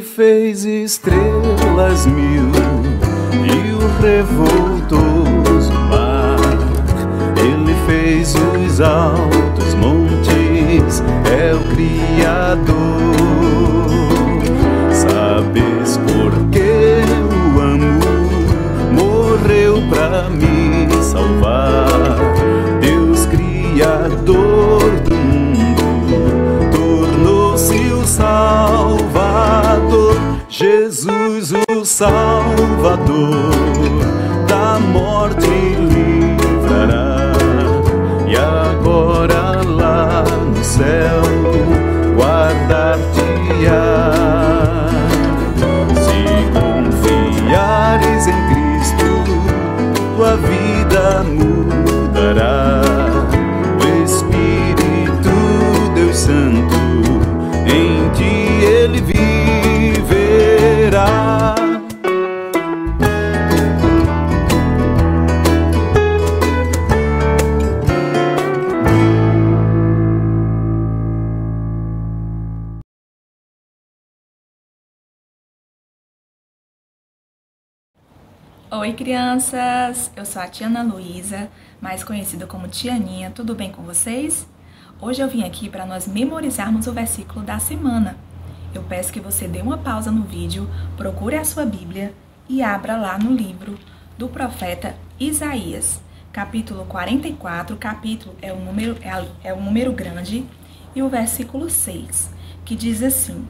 fez estrelas mil e o revoltoso mar. Ele fez os altos montes, é o Criador. Sabes por que o amo? Morreu pra me salvar. Deus Criador do mundo tornou-se o Salvador. Jesus o Salvador da morte livrará. E agora lá no céu guardar-te-á. Se confiares em Cristo, tua vida mudará. O Espírito Deus Santo em ti ele viverá. Oi, crianças! Eu sou a tia Ana Luísa, mais conhecida como Tia Aninha. Tudo bem com vocês? Hoje eu vim aqui para nós memorizarmos o versículo da semana. Eu peço que você dê uma pausa no vídeo, procure a sua Bíblia e abra lá no livro do profeta Isaías, capítulo 44, capítulo é um número grande, e o versículo 6, que diz assim: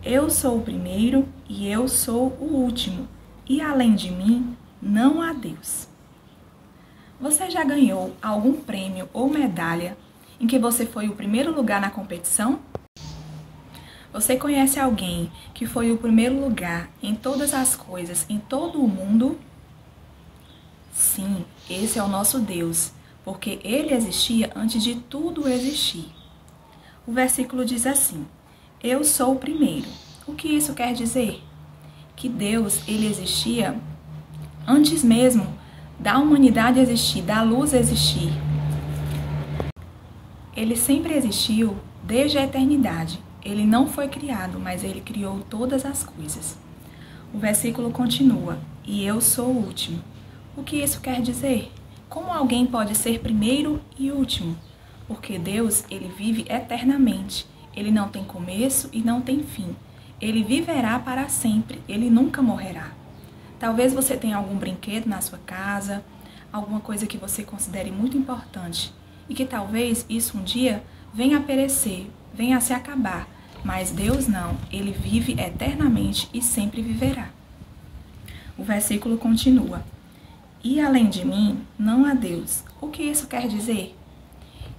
Eu sou o primeiro e eu sou o último, e além de mim não há Deus. Você já ganhou algum prêmio ou medalha em que você foi o primeiro lugar na competição? Você conhece alguém que foi o primeiro lugar em todas as coisas, em todo o mundo? Sim, esse é o nosso Deus, porque Ele existia antes de tudo existir. O versículo diz assim: Eu sou o primeiro. O que isso quer dizer? Que Deus, Ele existia antes mesmo da humanidade existir, da luz existir. Ele sempre existiu desde a eternidade. Ele não foi criado, mas Ele criou todas as coisas. O versículo continua: E eu sou o último. O que isso quer dizer? Como alguém pode ser primeiro e último? Porque Deus, Ele vive eternamente. Ele não tem começo e não tem fim. Ele viverá para sempre. Ele nunca morrerá. Talvez você tenha algum brinquedo na sua casa, alguma coisa que você considere muito importante e que talvez isso um dia venha a perecer, venha a se acabar, mas Deus não, Ele vive eternamente e sempre viverá. O versículo continua: E além de mim não há Deus. O que isso quer dizer?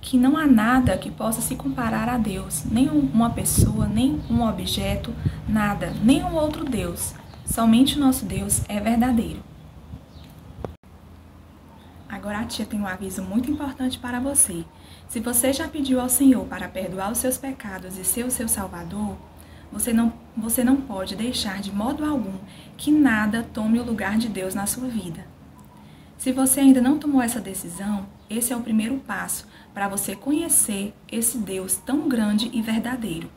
Que não há nada que possa se comparar a Deus, nem uma pessoa, nem um objeto, nada, nem um outro Deus. Somente o nosso Deus é verdadeiro. Agora a tia tem um aviso muito importante para você. Se você já pediu ao Senhor para perdoar os seus pecados e ser o seu Salvador, você não pode deixar de modo algum que nada tome o lugar de Deus na sua vida. Se você ainda não tomou essa decisão, esse é o primeiro passo para você conhecer esse Deus tão grande e verdadeiro.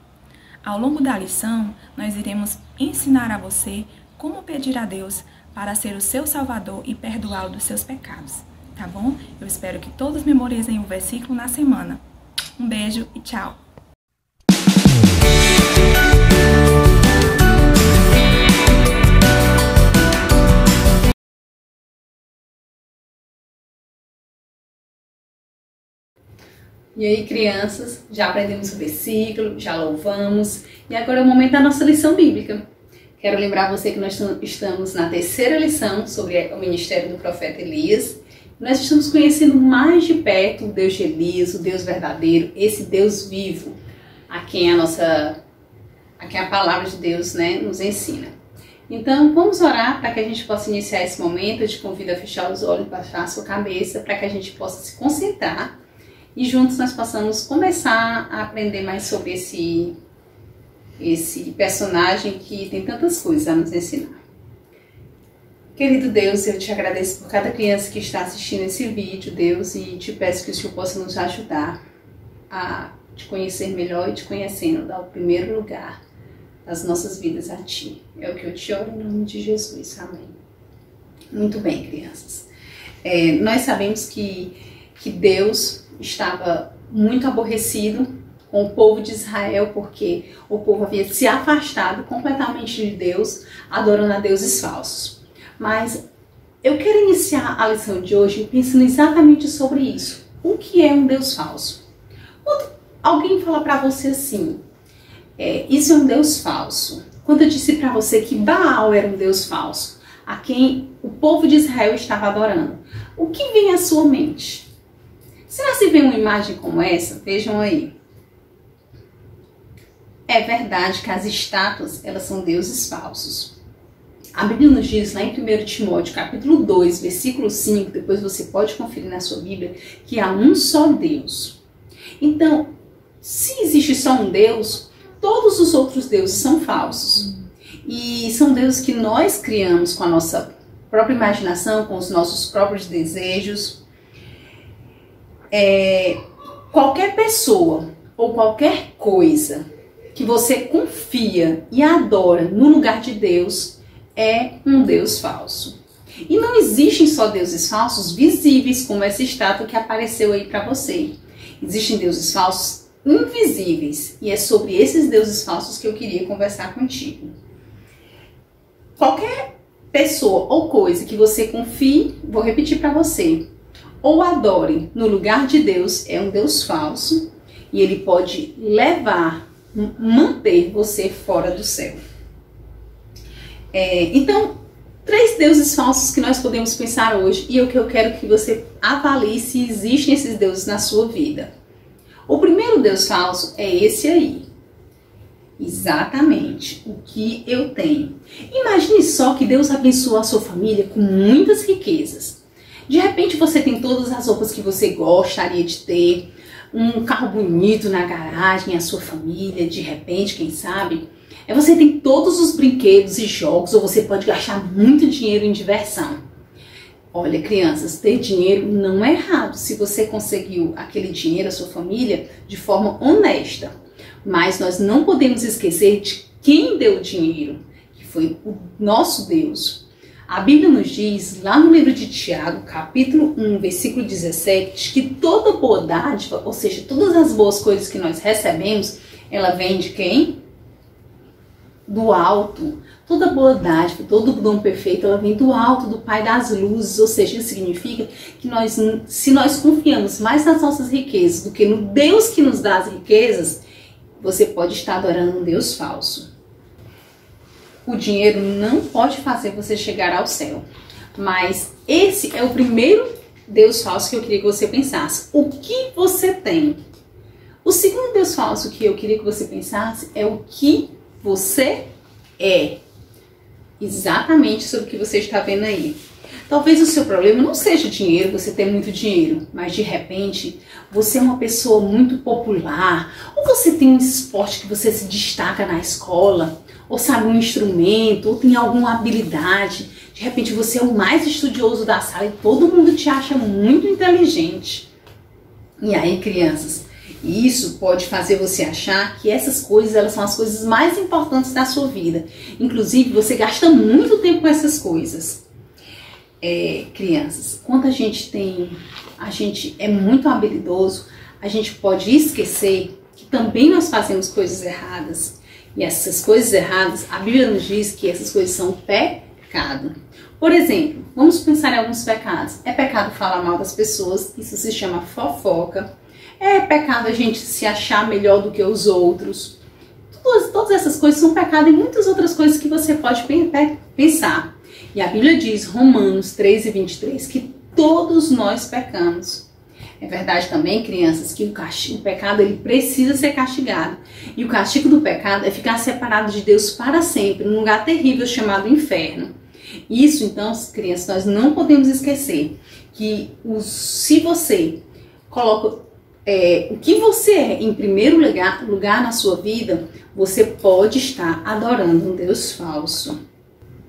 Ao longo da lição, nós iremos ensinar a você como pedir a Deus para ser o seu Salvador e perdoá-lo dos seus pecados. Tá bom? Eu espero que todos memorizem o versículo na semana. Um beijo e tchau! E aí, crianças, já aprendemos o versículo, já louvamos, e agora é o momento da nossa lição bíblica. Quero lembrar você que nós estamos na terceira lição sobre o ministério do profeta Elias. Nós estamos conhecendo mais de perto o Deus de Elias, o Deus verdadeiro, esse Deus vivo, a quem a palavra de Deus, nos ensina. Então, vamos orar para que a gente possa iniciar esse momento. Eu te convido a fechar os olhos, baixar a sua cabeça, para que a gente possa se concentrar e juntos nós possamos começar a aprender mais sobre esse personagem que tem tantas coisas a nos ensinar. Querido Deus, eu te agradeço por cada criança que está assistindo esse vídeo, Deus, e te peço que o Senhor possa nos ajudar a te conhecer melhor e te conhecendo, dar o primeiro lugar das nossas vidas a Ti. É o que eu te oro em nome de Jesus. Amém. Muito bem, crianças. Nós sabemos que Deus estava muito aborrecido com o povo de Israel, porque o povo havia se afastado completamente de Deus, adorando a deuses falsos. Mas eu quero iniciar a lição de hoje pensando exatamente sobre isso. O que é um Deus falso? Quando alguém fala para você assim, isso é um Deus falso. Quando eu disse para você que Baal era um Deus falso, a quem o povo de Israel estava adorando, o que vem à sua mente? Será que vem uma imagem como essa? Vejam aí. É verdade que as estátuas, elas são deuses falsos. A Bíblia nos diz lá em 1 Timóteo, capítulo 2, versículo 5, depois você pode conferir na sua Bíblia, que há um só Deus. Então, se existe só um Deus, todos os outros deuses são falsos. E são deuses que nós criamos com a nossa própria imaginação, com os nossos próprios desejos. Qualquer pessoa ou qualquer coisa que você confia e adora no lugar de Deus é um Deus falso. E não existem só deuses falsos visíveis, como essa estátua que apareceu aí para você. Existem deuses falsos invisíveis, e é sobre esses deuses falsos que eu queria conversar contigo. Qualquer pessoa ou coisa que você confie, vou repetir para você, ou adore no lugar de Deus, é um Deus falso, e ele pode manter você fora do céu. Então, 3 deuses falsos que nós podemos pensar hoje, e o que eu quero que você avalie se existem esses deuses na sua vida. O primeiro Deus falso é esse aí. Exatamente o que eu tenho. Imagine só que Deus abençoa a sua família com muitas riquezas. De repente você tem todas as roupas que você gostaria de ter, um carro bonito na garagem, a sua família, de repente, quem sabe, você tem todos os brinquedos e jogos, ou você pode gastar muito dinheiro em diversão. Olha, crianças, ter dinheiro não é errado se você conseguiu aquele dinheiro, a sua família, de forma honesta. Mas nós não podemos esquecer de quem deu o dinheiro, que foi o nosso Deus. A Bíblia nos diz, lá no livro de Tiago, capítulo 1, versículo 17, que toda boa dádiva, ou seja, todas as boas coisas que nós recebemos, ela vem de quem? Do alto. Toda boa dádiva, todo dom perfeito, ela vem do alto, do Pai das luzes. Ou seja, isso significa que se nós confiamos mais nas nossas riquezas do que no Deus que nos dá as riquezas, você pode estar adorando um Deus falso. O dinheiro não pode fazer você chegar ao céu. Mas esse é o primeiro Deus falso que eu queria que você pensasse. O que você tem? O segundo Deus falso que eu queria que você pensasse é o que você é. Exatamente sobre o que você está vendo aí. Talvez o seu problema não seja dinheiro, você ter muito dinheiro, mas de repente você é uma pessoa muito popular, ou você tem um esporte que você se destaca na escola, ou sabe um instrumento, ou tem alguma habilidade. De repente você é o mais estudioso da sala e todo mundo te acha muito inteligente. E aí, crianças, isso pode fazer você achar que essas coisas, elas são as coisas mais importantes da sua vida. Inclusive, você gasta muito tempo com essas coisas. Crianças, quando a gente é muito habilidoso, a gente pode esquecer que também nós fazemos coisas erradas. E essas coisas erradas, a Bíblia nos diz que essas coisas são pecado. Por exemplo, vamos pensar em alguns pecados. É pecado falar mal das pessoas, isso se chama fofoca. É pecado a gente se achar melhor do que os outros. Todas essas coisas são pecado e muitas outras coisas que você pode pensar. E a Bíblia diz, Romanos 3:23, que todos nós pecamos. É verdade também, crianças, que o pecado ele precisa ser castigado. E o castigo do pecado é ficar separado de Deus para sempre, num lugar terrível chamado inferno. Isso, então, crianças, nós não podemos esquecer que se você coloca o que você é em primeiro lugar na sua vida, você pode estar adorando um Deus falso.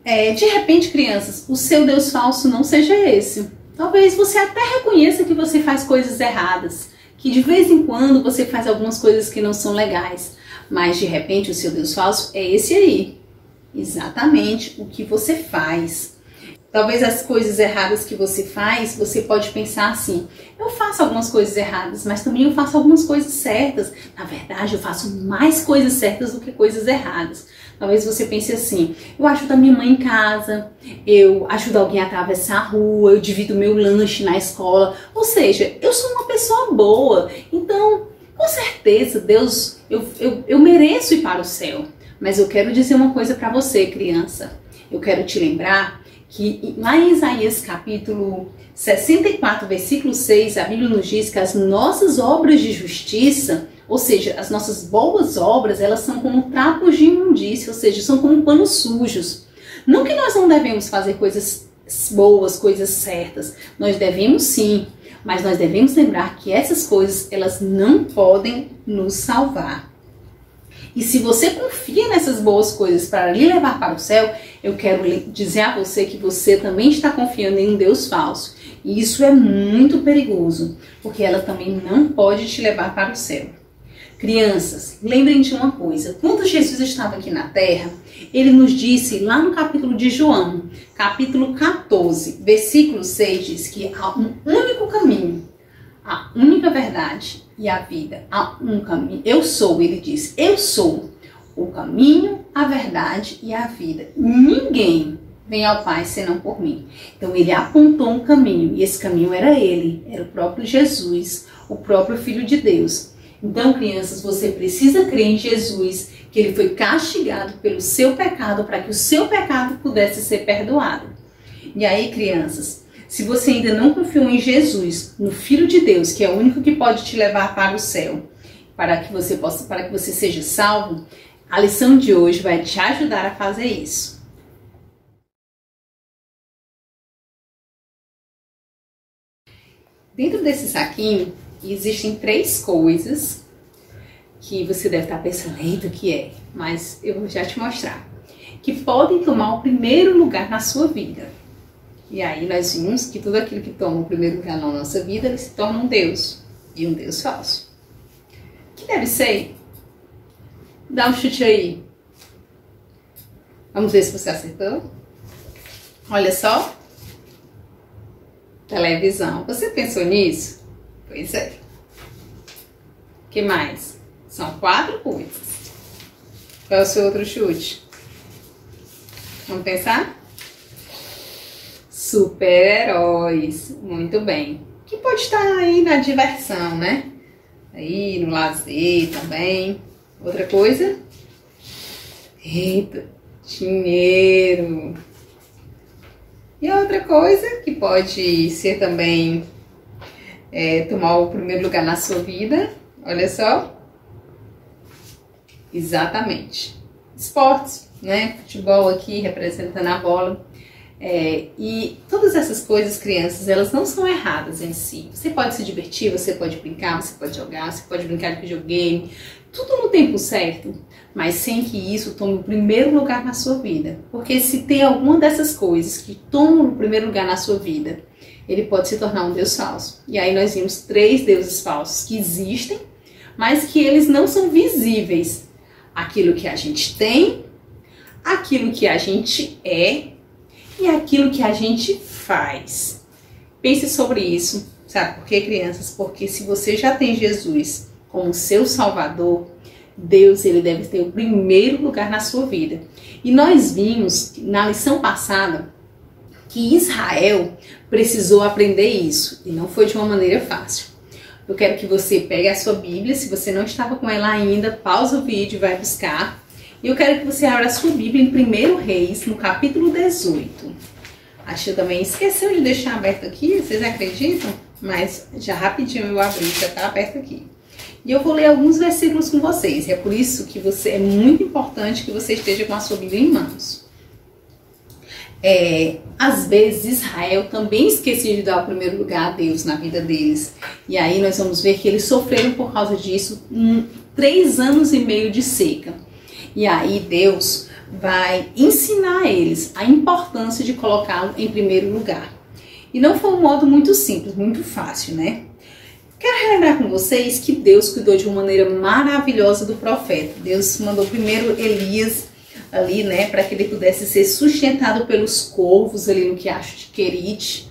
De repente, crianças, o seu Deus falso não seja esse. Talvez você até reconheça que você faz coisas erradas, que de vez em quando você faz algumas coisas que não são legais. Mas de repente o seu Deus falso é esse aí. Exatamente o que você faz. Talvez as coisas erradas que você faz, você pode pensar assim: eu faço algumas coisas erradas, mas também eu faço algumas coisas certas. Na verdade, eu faço mais coisas certas do que coisas erradas. Talvez você pense assim: eu ajudo a minha mãe em casa, eu ajudo alguém a atravessar a rua, eu divido meu lanche na escola. Ou seja, eu sou uma pessoa boa. Então, com certeza, Deus, eu mereço ir para o céu. Mas eu quero dizer uma coisa para você, criança. Eu quero te lembrar que lá em Isaías capítulo 64, versículo 6, a Bíblia nos diz que as nossas obras de justiça, ou seja, as nossas boas obras, elas são como trapos de imundícia, ou seja, são como panos sujos. Não que nós não devemos fazer coisas boas, coisas certas. Nós devemos sim, mas nós devemos lembrar que essas coisas, elas não podem nos salvar. E se você confia nessas boas coisas para lhe levar para o céu, eu quero dizer a você que você também está confiando em um Deus falso. E isso é muito perigoso, porque ela também não pode te levar para o céu. Crianças, lembrem de uma coisa: quando Jesus estava aqui na terra, ele nos disse lá no capítulo de João, capítulo 14, versículo 6, diz que há um único caminho, a única verdade e a vida. Há um caminho. Eu sou, ele diz, eu sou o caminho, a verdade e a vida. Ninguém vem ao Pai senão por mim. Então ele apontou um caminho, e esse caminho era ele, era o próprio Jesus, o próprio Filho de Deus. Então, crianças, você precisa crer em Jesus, que ele foi castigado pelo seu pecado para que o seu pecado pudesse ser perdoado. E aí, crianças, se você ainda não confiou em Jesus, no Filho de Deus, que é o único que pode te levar para o céu, para que você seja salvo, a lição de hoje vai te ajudar a fazer isso. Dentro desse saquinho existem 3 coisas que você deve estar pensando: eita, o que é? Mas eu vou já te mostrar. Que podem tomar o primeiro lugar na sua vida. E aí nós vimos que tudo aquilo que toma o primeiro lugar na nossa vida, ele se torna um Deus. E um Deus falso. Que deve ser? Dá um chute aí. Vamos ver se você acertou. Olha só. Televisão. Você pensou nisso? Pois é. O que mais? São 4 coisas. Qual é o seu outro chute? Vamos pensar? Super-heróis. Muito bem. Que pode estar aí na diversão, né? Aí no lazer também. Outra coisa? Eita, dinheiro. E outra coisa que pode ser também tomar o primeiro lugar na sua vida. Olha só. Exatamente. Esportes, né? Futebol aqui representando a bola. E todas essas coisas, crianças, elas não são erradas em si. Você pode se divertir, você pode brincar, você pode jogar, você pode brincar de videogame, tudo no tempo certo, mas sem que isso tome o primeiro lugar na sua vida. Porque se tem alguma dessas coisas que tomam o primeiro lugar na sua vida, ele pode se tornar um Deus falso. E aí nós vimos 3 deuses falsos que existem, mas que eles não são visíveis. Aquilo que a gente tem, aquilo que a gente é e aquilo que a gente faz. Pense sobre isso. Sabe por quê, crianças? Porque se você já tem Jesus como seu Salvador, Deus, ele deve ter o primeiro lugar na sua vida. E nós vimos na lição passada que Israel precisou aprender isso. E não foi de uma maneira fácil. Eu quero que você pegue a sua Bíblia. Se você não estava com ela ainda, pausa o vídeo e vai buscar. E eu quero que você abra a sua Bíblia em 1 Reis, no capítulo 18. A tia também esqueceu de deixar aberto aqui, vocês acreditam? Mas já rapidinho eu abri, já está aberto aqui. E eu vou ler alguns versículos com vocês. E é por isso que é muito importante que você esteja com a sua Bíblia em mãos. Às vezes Israel também esquecia de dar o primeiro lugar a Deus na vida deles. E aí nós vamos ver que eles sofreram por causa disso 3 anos e meio de seca. E aí Deus vai ensinar a eles a importância de colocá-lo em primeiro lugar. E não foi um modo muito simples, muito fácil, né? Quero relembrar com vocês que Deus cuidou de uma maneira maravilhosa do profeta. Deus mandou primeiro Elias ali, né, para que ele pudesse ser sustentado pelos corvos ali no Riacho de Querite.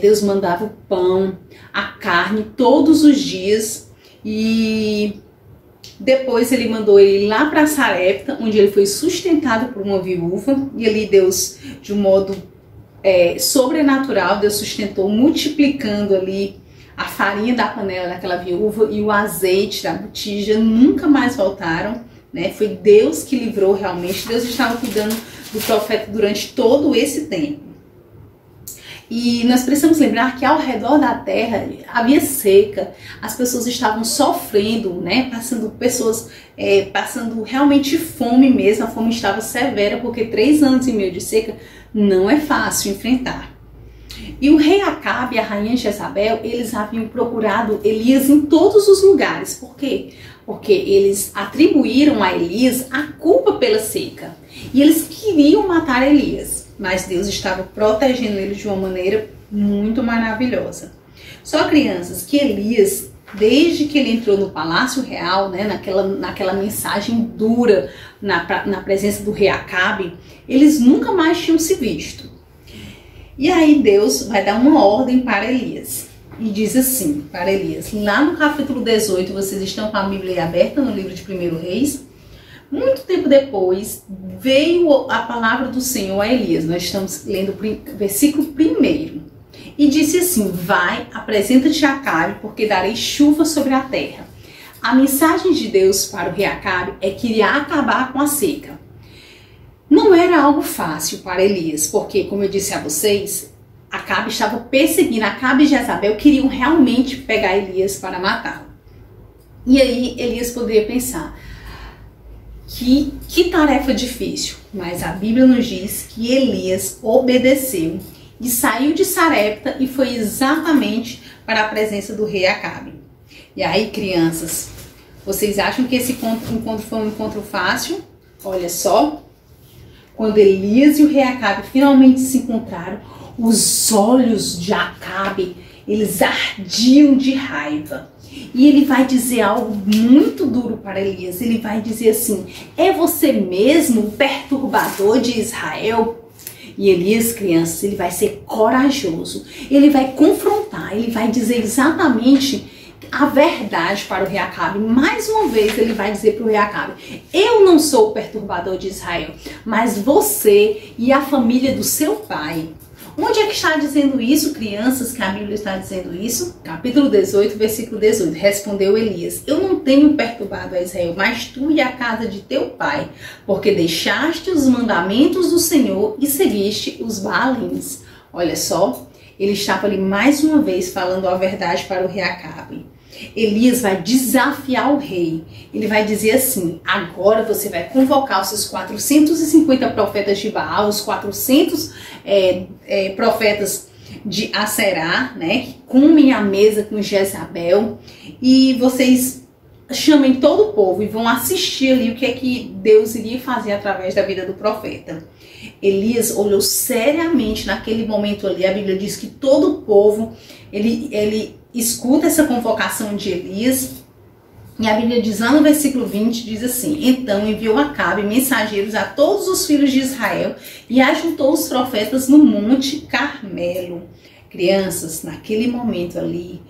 Deus mandava o pão, a carne todos os dias, e depois ele mandou ele lá para Sarepta, onde ele foi sustentado por uma viúva, e ali Deus, de um modo sobrenatural, Deus sustentou, multiplicando ali a farinha da panela daquela viúva e o azeite da botija, nunca mais voltaram, né? Foi Deus que livrou realmente. Deus estava cuidando do profeta durante todo esse tempo. E nós precisamos lembrar que ao redor da terra havia seca, as pessoas estavam sofrendo, né? Passando realmente fome mesmo. A fome estava severa, porque 3 anos e meio de seca não é fácil enfrentar. E o rei Acabe e a rainha Jezabel, eles haviam procurado Elias em todos os lugares. Por quê? Porque eles atribuíram a Elias a culpa pela seca. E eles queriam matar Elias, mas Deus estava protegendo ele de uma maneira muito maravilhosa. Só, crianças, que Elias, desde que ele entrou no Palácio Real, né, naquela mensagem dura na presença do rei Acabe, eles nunca mais tinham se visto. E aí Deus vai dar uma ordem para Elias. E diz assim para Elias, lá no capítulo 18, vocês estão com a Bíblia aberta no livro de 1 Reis. Muito tempo depois, veio a palavra do Senhor a Elias. Nós estamos lendo o versículo 1. E disse assim, vai, apresenta-te a Acabe, porque darei chuva sobre a terra. A mensagem de Deus para o rei Acabe é que iria acabar com a seca. Não era algo fácil para Elias, porque, como eu disse a vocês, Acabe estava perseguindo. Acabe e Jezabel queriam realmente pegar Elias para matá-lo. E aí Elias poderia pensar, que tarefa difícil. Mas a Bíblia nos diz que Elias obedeceu e saiu de Sarepta e foi exatamente para a presença do rei Acabe. E aí, crianças, vocês acham que esse encontro foi um encontro fácil? Olha só. Quando Elias e o rei Acabe finalmente se encontraram, os olhos de Acabe, eles ardiam de raiva. E ele vai dizer algo muito duro para Elias. Ele vai dizer assim, é você mesmo o perturbador de Israel? E Elias, crianças, ele vai ser corajoso. Ele vai confrontar, ele vai dizer exatamente a verdade para o rei Acabe. Mais uma vez ele vai dizer para o rei Acabe, eu não sou o perturbador de Israel, mas você e a família do seu pai. Onde é que está dizendo isso, crianças, que a Bíblia está dizendo isso? Capítulo 18, versículo 18. Respondeu Elias, eu não tenho perturbado a Israel, mas tu e a casa de teu pai, porque deixaste os mandamentos do Senhor e seguiste os Baalins. Olha só, ele estava ali mais uma vez falando a verdade para o rei Acabe. Elias vai desafiar o rei. Ele vai dizer assim, agora você vai convocar os seus 450 profetas de Baal, os 400 profetas de Aserá, né, que comem à mesa com Jezabel, e vocês chamem todo o povo e vão assistir ali o que é que Deus iria fazer através da vida do profeta. Elias olhou seriamente naquele momento ali. A Bíblia diz que todo o povo, ele escuta essa convocação de Elias. E a Bíblia diz lá no versículo 20, diz assim, então enviou Acabe mensageiros a todos os filhos de Israel e ajuntou os profetas no Monte Carmelo. Crianças, naquele momento ali,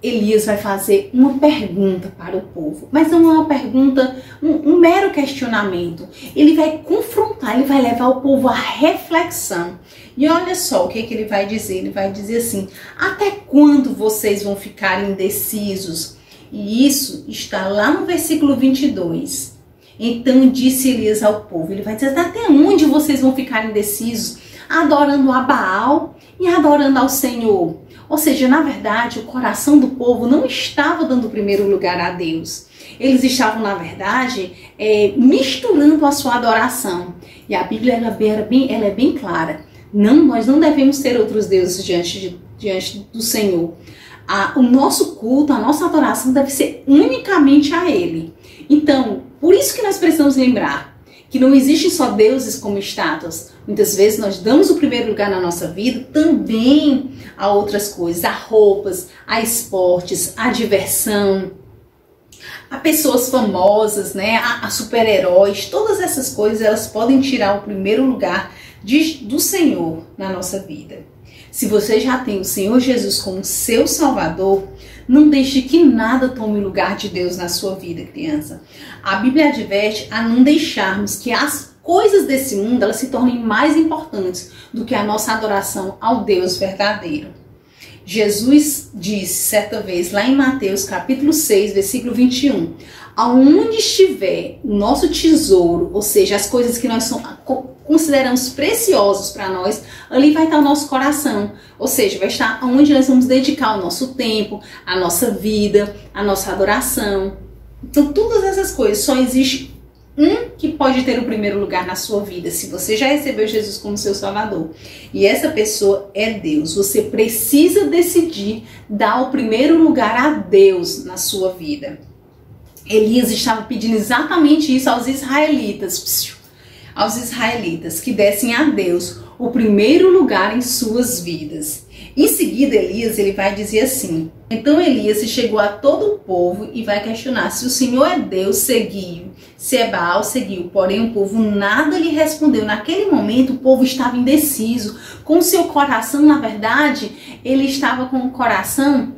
Elias vai fazer uma pergunta para o povo, mas não é uma pergunta, um mero questionamento. Ele vai confrontar, ele vai levar o povo à reflexão. E olha só o que ele vai dizer. Ele vai dizer assim, até quando vocês vão ficar indecisos? E isso está lá no versículo 22. Então disse Elias ao povo, ele vai dizer, até onde vocês vão ficar indecisos? Adorando a Baal e adorando ao Senhor. Ou seja, na verdade, o coração do povo não estava dando o primeiro lugar a Deus. Eles estavam, na verdade, misturando a sua adoração. E a Bíblia ela é bem clara. Nós não devemos ter outros deuses diante do Senhor. O nosso culto, a nossa adoração deve ser unicamente a Ele. Então, por isso que nós precisamos lembrar que não existem só deuses como estátuas. Muitas vezes nós damos o primeiro lugar na nossa vida também a outras coisas, a roupas, a esportes, a diversão, a pessoas famosas, né, a super-heróis. Todas essas coisas, elas podem tirar o primeiro lugar do Senhor na nossa vida. Se você já tem o Senhor Jesus como seu Salvador, não deixe que nada tome o lugar de Deus na sua vida, criança. A Bíblia adverte a não deixarmos que as coisas desse mundo elas se tornem mais importantes do que a nossa adoração ao Deus verdadeiro. Jesus disse certa vez lá em Mateus capítulo 6, versículo 21, aonde estiver o nosso tesouro, ou seja, as coisas que nós consideramos preciosos para nós, ali vai estar o nosso coração, ou seja, vai estar onde nós vamos dedicar o nosso tempo, a nossa vida, a nossa adoração. Então todas essas coisas, só existe um que pode ter o primeiro lugar na sua vida, se você já recebeu Jesus como seu Salvador. E essa pessoa é Deus. Você precisa decidir dar o primeiro lugar a Deus na sua vida. Elias estava pedindo exatamente isso aos israelitas, que dessem a Deus o primeiro lugar em suas vidas. Em seguida, Elias ele vai dizer assim: então Elias se chegou a todo o povo e vai questionar: se o Senhor é Deus, seguiu; se é Baal, seguiu. Porém o povo nada lhe respondeu. Naquele momento o povo estava indeciso, com seu coração, na verdade, ele estava com o coração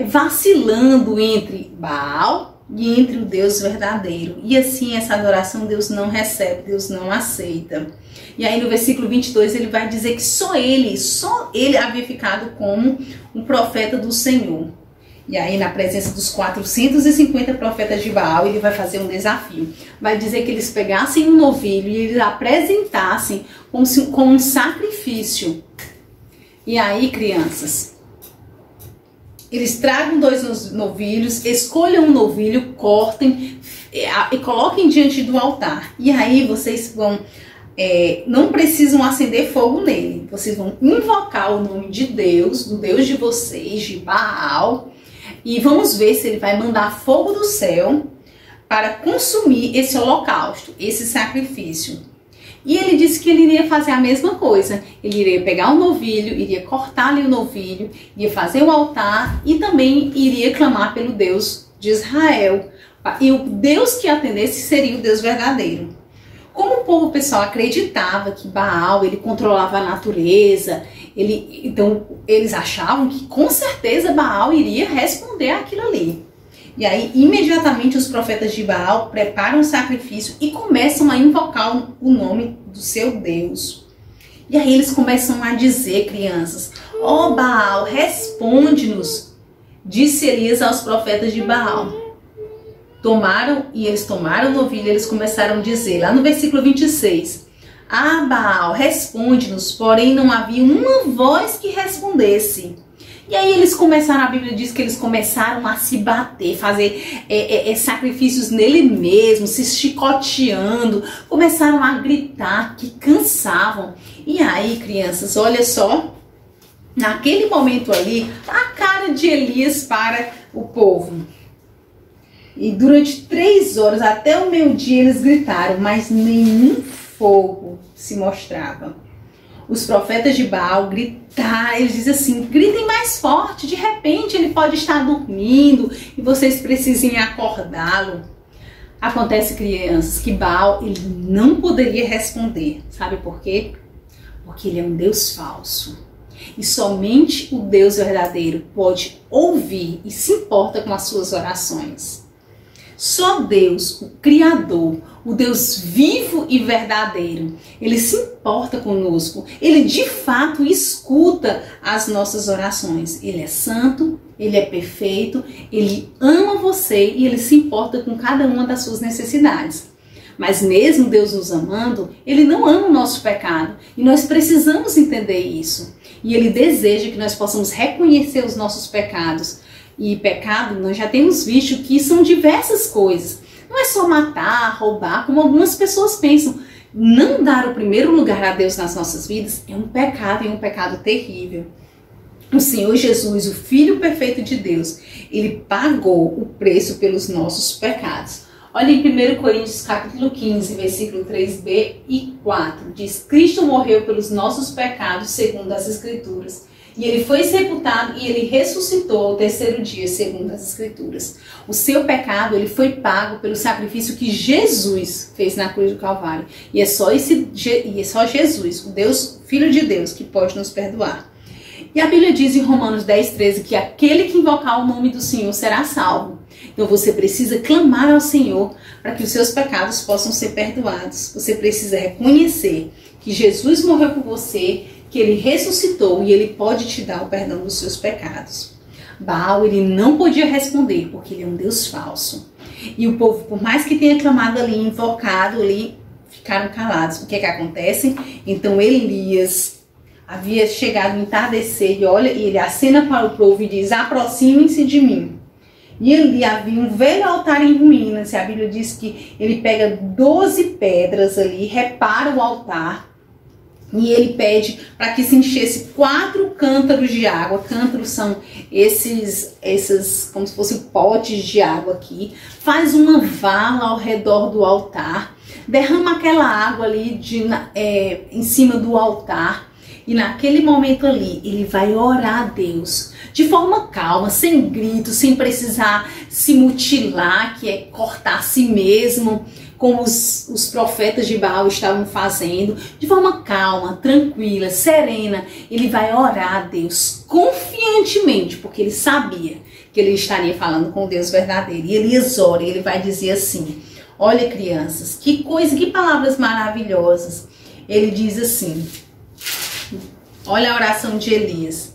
vacilando entre Baal e entre o Deus verdadeiro. E assim essa adoração Deus não recebe, Deus não aceita. E aí no versículo 22 ele vai dizer que só ele havia ficado como um profeta do Senhor. E aí na presença dos 450 profetas de Baal ele vai fazer um desafio. Vai dizer que eles pegassem um novilho e eles apresentassem como um sacrifício. E aí, crianças, eles tragam 2 novilhos, escolham um novilho, cortem e coloquem diante do altar. E aí vocês vão, não precisam acender fogo nele. Vocês vão invocar o nome de Deus, do Deus de vocês, de Baal. E vamos ver se ele vai mandar fogo do céu para consumir esse holocausto, esse sacrifício. E ele disse que ele iria fazer a mesma coisa. Ele iria pegar um novilho, iria cortar ali o novilho, iria fazer o altar e também iria clamar pelo Deus de Israel. E o Deus que atendesse seria o Deus verdadeiro. Como o povo pessoal acreditava que Baal ele controlava a natureza, então eles achavam que com certeza Baal iria responder àquilo ali. E aí imediatamente os profetas de Baal preparam o sacrifício e começam a invocar o nome do seu Deus. E aí eles começam a dizer, crianças: ó Baal, responde-nos, disse Elias aos profetas de Baal. Eles tomaram o novilho e eles começaram a dizer, lá no versículo 26, ah Baal, responde-nos, porém não havia uma voz que respondesse. E aí eles começaram, a Bíblia diz que eles começaram a se bater, fazer sacrifícios nele mesmo, se chicoteando, começaram a gritar que cansavam. E aí, crianças, olha só, naquele momento ali, a cara de Elias para o povo. E durante 3 horas, até o meio-dia, eles gritaram, mas nenhum fogo se mostrava. Os profetas de Baal gritaram, eles dizem assim: gritem mais forte, de repente ele pode estar dormindo e vocês precisem acordá-lo. Acontece, crianças, que Baal ele não poderia responder. Sabe por quê? Porque ele é um Deus falso. E somente o Deus verdadeiro pode ouvir e se importa com as suas orações. Só Deus, o Criador, o Deus vivo e verdadeiro, ele se importa conosco, ele de fato escuta as nossas orações. Ele é santo, ele é perfeito, ele ama você e ele se importa com cada uma das suas necessidades. Mas mesmo Deus nos amando, ele não ama o nosso pecado e nós precisamos entender isso. E ele deseja que nós possamos reconhecer os nossos pecados. E pecado, nós já temos visto que são diversas coisas. Não é só matar, roubar, como algumas pessoas pensam. Não dar o primeiro lugar a Deus nas nossas vidas é um pecado, e um pecado terrível. O Senhor Jesus, o Filho perfeito de Deus, ele pagou o preço pelos nossos pecados. Olha em 1 Coríntios capítulo 15, versículo 3b e 4. Diz: Cristo morreu pelos nossos pecados segundo as Escrituras. E ele foi sepultado e ele ressuscitou ao terceiro dia, segundo as Escrituras. O seu pecado, ele foi pago pelo sacrifício que Jesus fez na cruz do Calvário. E é só Jesus, o Deus, Filho de Deus, que pode nos perdoar. E a Bíblia diz em Romanos 10, 13 que aquele que invocar o nome do Senhor será salvo. Então você precisa clamar ao Senhor para que os seus pecados possam ser perdoados. Você precisa reconhecer que Jesus morreu por você, que ele ressuscitou e ele pode te dar o perdão dos seus pecados. Baal, ele não podia responder porque ele é um Deus falso. E o povo, por mais que tenha clamado ali, invocado ali, ficaram calados. O que é que acontece? Então Elias havia chegado no entardecer e olha, e ele acena para o povo e diz: aproximem-se de mim. E ali havia um velho altar em ruínas. E a Bíblia diz que ele pega 12 pedras ali, repara o altar. E ele pede para que se enchesse 4 cântaros de água. Cântaros são esses como se fossem potes de água aqui. Faz uma vala ao redor do altar. Derrama aquela água ali em cima do altar. E naquele momento ali, ele vai orar a Deus de forma calma, sem gritos, sem precisar se mutilar, que é cortar a si mesmo, como os profetas de Baal estavam fazendo, de forma calma, tranquila, serena. Ele vai orar a Deus confiantemente, porque ele sabia que ele estaria falando com o Deus verdadeiro. E Elias ora, e ele vai dizer assim: olha, crianças, que coisa, que palavras maravilhosas. Ele diz assim, olha a oração de Elias.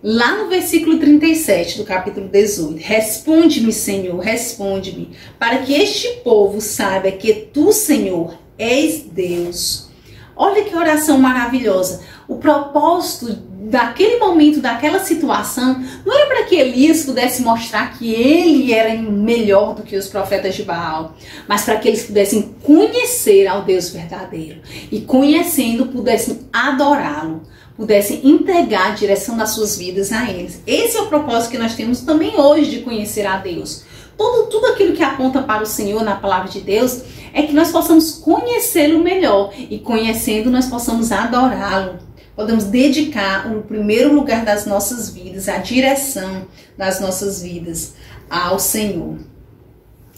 Lá no versículo 37 do capítulo 18, responde-me, Senhor, responde-me, para que este povo saiba que tu, Senhor, és Deus. Olha que oração maravilhosa. O propósito daquele momento, daquela situação, não era para que Elias pudesse mostrar que ele era melhor do que os profetas de Baal, mas para que eles pudessem conhecer ao Deus verdadeiro e, conhecendo, pudessem adorá-lo, pudessem entregar a direção das suas vidas a eles. Esse é o propósito que nós temos também hoje, de conhecer a Deus. Tudo aquilo que aponta para o Senhor na palavra de Deus é que nós possamos conhecê-lo melhor e, conhecendo, nós possamos adorá-lo. Podemos dedicar o primeiro lugar das nossas vidas, a direção das nossas vidas ao Senhor.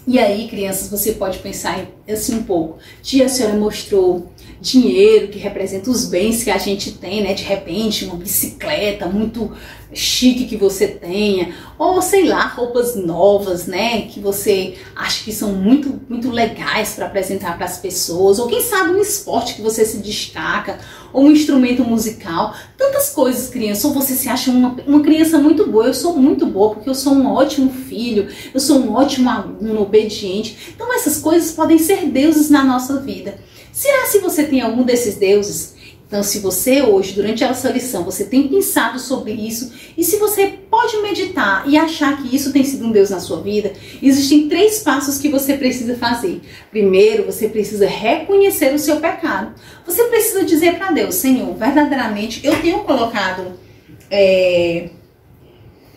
E aí, crianças, você pode pensar assim um pouco. Tia, a senhora mostrou dinheiro, que representa os bens que a gente tem, né? De repente, uma bicicleta muito chique que você tenha, ou sei lá, roupas novas, né? Que você acha que são muito, muito legais para apresentar para as pessoas, ou quem sabe um esporte que você se destaca, ou um instrumento musical. Tantas coisas, criança. Ou você se acha uma criança muito boa. Eu sou muito boa porque eu sou um ótimo filho, eu sou um ótimo aluno, obediente. Então essas coisas podem ser deuses na nossa vida. Será se você tem algum desses deuses? Então, se você hoje, durante essa lição, você tem pensado sobre isso, e se você pode meditar e achar que isso tem sido um Deus na sua vida, existem 3 passos que você precisa fazer. Primeiro, você precisa reconhecer o seu pecado. Você precisa dizer para Deus: Senhor, verdadeiramente eu tenho colocado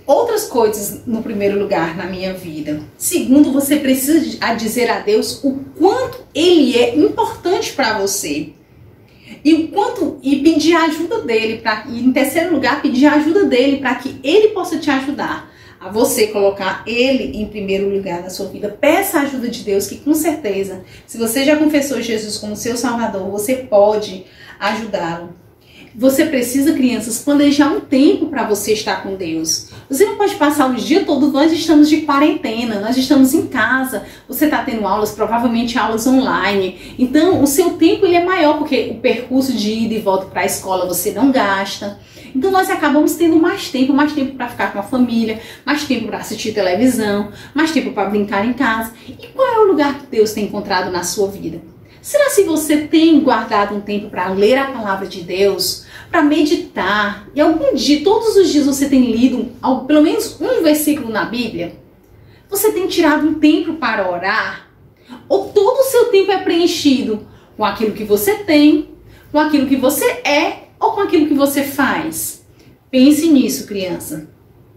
outras coisas no primeiro lugar na minha vida. Segundo, você precisa dizer a Deus o quanto Ele é importante para você. E pedir a ajuda dele, e em terceiro lugar, pedir a ajuda dele para que ele possa te ajudar a você colocar ele em primeiro lugar na sua vida. Peça a ajuda de Deus, que com certeza, se você já confessou Jesus como seu Salvador, você pode ajudá-lo. Você precisa, crianças, planejar um tempo para você estar com Deus. Você não pode passar o dia todo. Nós estamos de quarentena, nós estamos em casa. Você está tendo aulas, provavelmente aulas online. Então, o seu tempo ele é maior, porque o percurso de ida e volta para a escola você não gasta. Então, nós acabamos tendo mais tempo para ficar com a família, mais tempo para assistir televisão, mais tempo para brincar em casa. E qual é o lugar que Deus tem encontrado na sua vida? Será se você tem guardado um tempo para ler a palavra de Deus, para meditar, e algum dia, todos os dias você tem lido pelo menos um versículo na Bíblia? Você tem tirado um tempo para orar? Ou todo o seu tempo é preenchido com aquilo que você tem, com aquilo que você é, ou com aquilo que você faz? Pense nisso, criança.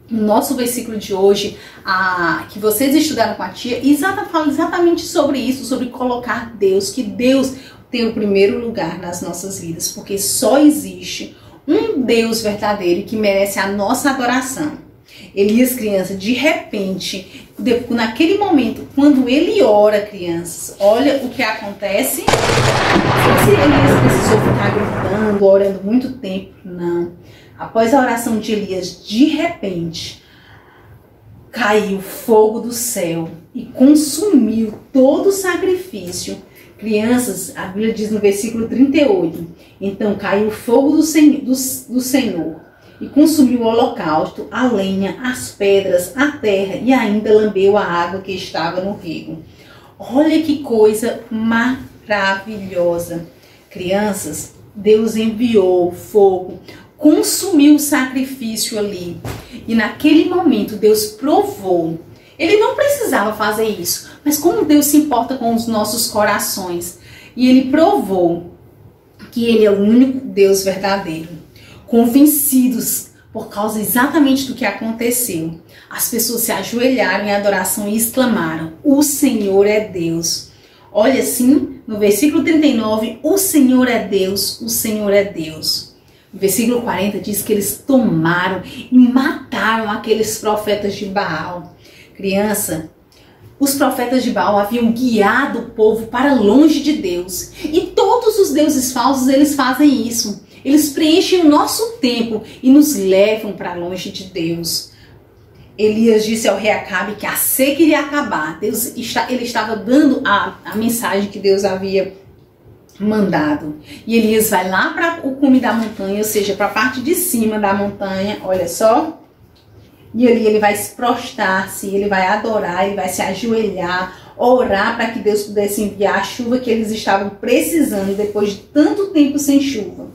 no nosso versículo de hoje, que vocês estudaram com a tia, fala exatamente sobre isso, sobre colocar Deus, que Deus tem o primeiro lugar nas nossas vidas, porque só existe um Deus verdadeiro que merece a nossa adoração. Elias, criança, de repente, naquele momento, quando ele ora, crianças, olha o que acontece. Não sei se Elias precisou ficar gritando, orando muito tempo, não. Após a oração de Elias, de repente, caiu fogo do céu e consumiu todo o sacrifício. Crianças, a Bíblia diz no versículo 38, então caiu o fogo do Senhor e consumiu o holocausto, a lenha, as pedras, a terra e ainda lambeu a água que estava no rigo. Olha que coisa maravilhosa. Crianças, Deus enviou fogo, consumiu o sacrifício ali. E naquele momento Deus provou. Ele não precisava fazer isso, mas como Deus se importa com os nossos corações. E ele provou que ele é o único Deus verdadeiro. Convencidos por causa exatamente do que aconteceu, as pessoas se ajoelharam em adoração e exclamaram: o Senhor é Deus. Olha assim, no versículo 39, o Senhor é Deus, o Senhor é Deus. No versículo 40 diz que eles tomaram e mataram aqueles profetas de Baal. Criança, os profetas de Baal haviam guiado o povo para longe de Deus. E todos os deuses falsos, eles fazem isso. Eles preenchem o nosso tempo e nos levam para longe de Deus. Elias disse ao rei Acabe que a seca iria acabar. Ele estava dando a mensagem que Deus havia mandado. E Elias vai lá para o cume da montanha, ou seja, para a parte de cima da montanha, olha só. E ali ele vai se prostrar-se, ele vai adorar, ele vai se ajoelhar, orar para que Deus pudesse enviar a chuva que eles estavam precisando depois de tanto tempo sem chuva.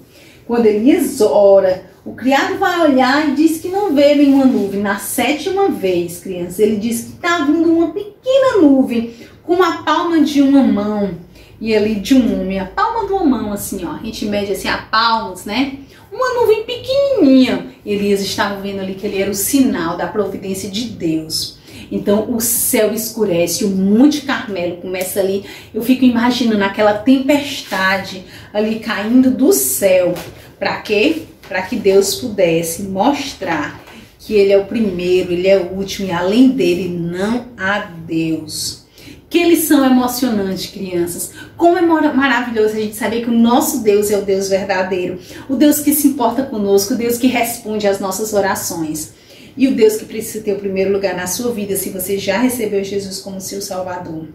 Quando Elias ora, o criado vai olhar e diz que não vê nenhuma nuvem. Na 7ª vez, crianças, ele diz que está vindo uma pequena nuvem com a palma de uma mão. E ali de um homem, a palma de uma mão, assim, ó. A gente mede assim a palmas, né? Uma nuvem pequenininha. Elias estava vendo ali que ele era o sinal da providência de Deus. Então o céu escurece, o Monte Carmelo começa ali. Eu fico imaginando aquela tempestade ali caindo do céu. Para quê? Para que Deus pudesse mostrar que ele é o primeiro, ele é o último e além dele não há Deus. Que lição emocionante, crianças. Como é maravilhoso a gente saber que o nosso Deus é o Deus verdadeiro. O Deus que se importa conosco, o Deus que responde às nossas orações. E o Deus que precisa ter o primeiro lugar na sua vida se você já recebeu Jesus como seu Salvador.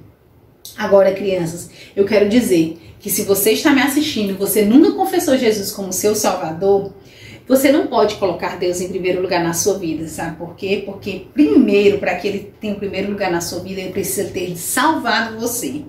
Agora, crianças, eu quero dizer que se você está me assistindo e você nunca confessou Jesus como seu Salvador, você não pode colocar Deus em primeiro lugar na sua vida, sabe por quê? Porque primeiro, para que ele tenha o primeiro lugar na sua vida, ele precisa ter salvado você.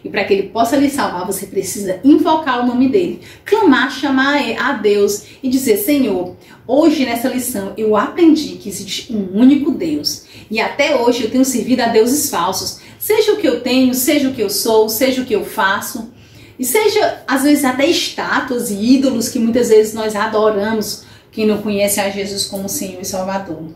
E para que ele possa lhe salvar, você precisa invocar o nome dele, clamar, chamar a Deus e dizer: Senhor, hoje nessa lição eu aprendi que existe um único Deus. E até hoje eu tenho servido a deuses falsos. Seja o que eu tenho, seja o que eu sou, seja o que eu faço. E seja, às vezes, até estátuas e ídolos que muitas vezes nós adoramos, quem não conhece a Jesus como Senhor e Salvador.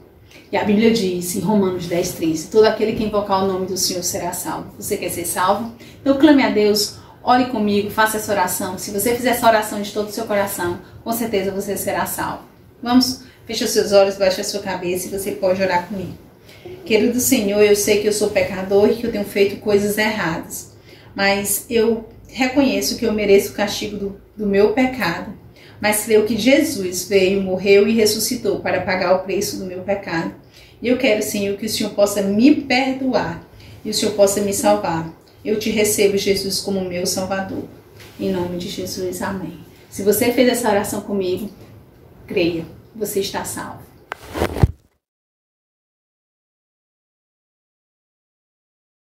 E a Bíblia diz, em Romanos 10:13, todo aquele que invocar o nome do Senhor será salvo. Você quer ser salvo? Então clame a Deus, ore comigo, faça essa oração. Se você fizer essa oração de todo o seu coração, com certeza você será salvo. Vamos? Feche os seus olhos, baixe a sua cabeça e você pode orar comigo. Querido Senhor, eu sei que eu sou pecador e que eu tenho feito coisas erradas. Mas eu reconheço que eu mereço o castigo do meu pecado. Mas creio que Jesus veio, morreu e ressuscitou para pagar o preço do meu pecado. E eu quero, Senhor, que o Senhor possa me perdoar e o Senhor possa me salvar. Eu te recebo, Jesus, como meu Salvador. Em nome de Jesus, amém. Se você fez essa oração comigo, creia, você está salvo.